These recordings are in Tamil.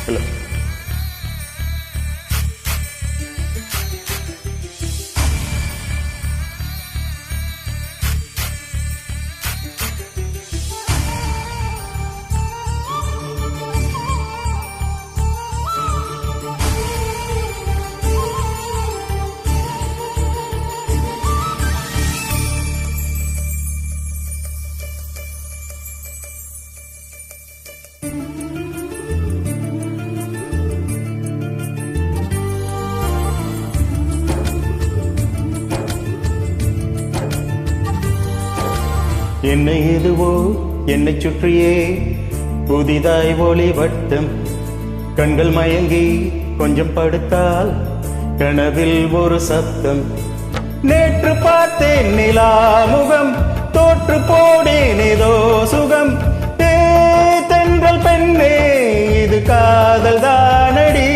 இல்லை. என்ன எதுவோ என்னை சுற்றியே புதிதாய் ஒளி வட்டம், கண்கள் மயங்கி கொஞ்சம் படுத்தால் கனவில் ஒரு சத்தம். நேற்று பார்த்தேன் நிலா முகம், தோற்று போனேன் ஏதோ சுகம். தென்றல் பெண்ணே இது காதல் தானடி,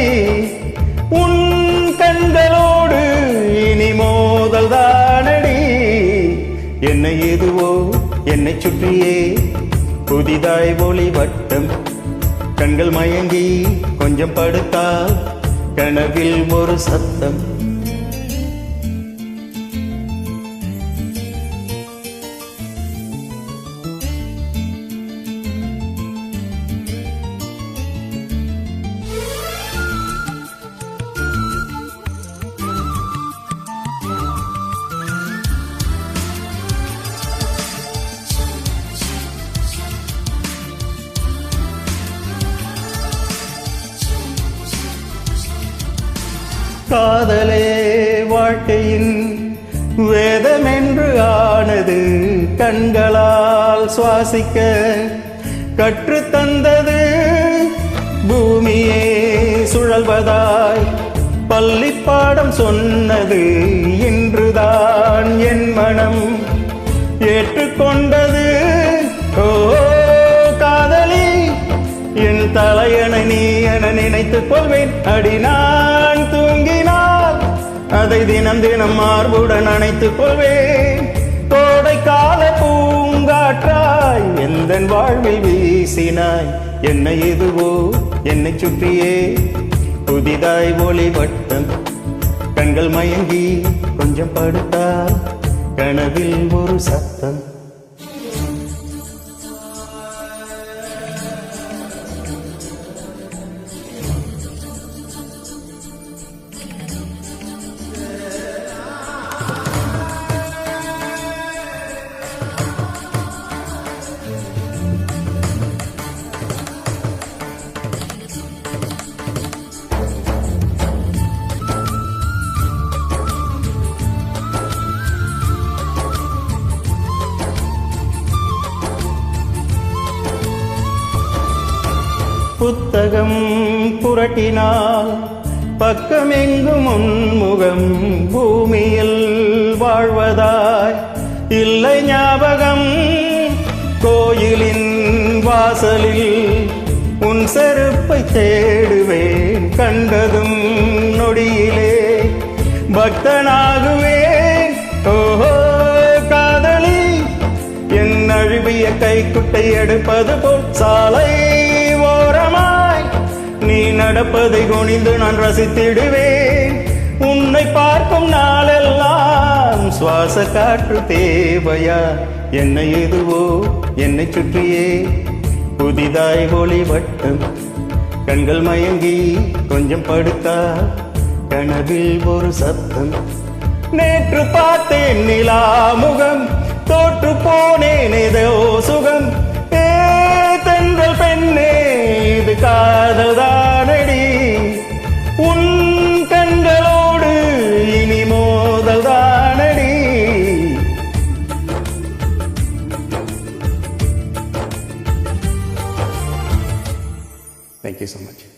உன் கண்களோடு இனி மோதல் தானடி. என்னை எதுவோ என்னை சுற்றியே புதிதாய் ஒளி வட்டம், கண்கள் மயங்கி கொஞ்சம் படுத்தால் கனவில் ஒரு சத்தம். காதலே வாழ்க்கையின் வேதமென்று ஆனது, கண்களால் சுவாசிக்க கற்றுத்தந்தது. பூமியே சுழல்வதாய் பள்ளிப்பாடம் சொன்னது, இன்றுதான் என் மனம் ஏற்றுக்கொண்டது. ஓ காதலி, என் தலையணை நீ என நினைத்துக் கொள்வேன். அடி நான் தூங்கினால் அதை தினம் தினம் மார்புடன் அணைத்துக் கொள்வேன். கோடைக்கால பூங்காற்றாய் எந்த வாழ்வில் வீசினாய். என்னை எதுவோ என்னை சுற்றியே புதிதாய் ஒளி வட்டம், கண்கள் மயங்கி கொஞ்சம் படுத்தால் கனவில் ஒரு சத்தம். புத்தகம் புரட்டினால் பக்கமெங்கும் உன்முகம், பூமியில் வாழ்வதாய் இல்லை ஞாபகம். கோயிலின் வாசலில் உன் செருப்பை தேடுவேன், கண்டதும் நொடியிலே பக்தனாகுவேன். ஓஹோ காதலி, என் அழுவிய கைக்குட்டை எடுப்பது போல் சாலை ஓரமாய் நீ நடப்பதை குனிந்து நான் ரசித்திடுவேன். உன்னை பார்க்கும் நாளெல்லாம் சுவாச காற்று தேவையா. என்னை எதுவோ என்னை சுற்றியே புதிதாய் ஒளி வட்டம், கண்கள் மயங்கி கொஞ்சம் படுத்தா கனவில் ஒரு சத்தம். நேற்று பார்த்தேன் நிலா முகம், தோற்று போனேன் ஏதோ சுகம். தென்றல் பெண்ணே இது காதல் தானடி, உன் கண்களோடு இனி மோதல் தானடி. Thank you so much.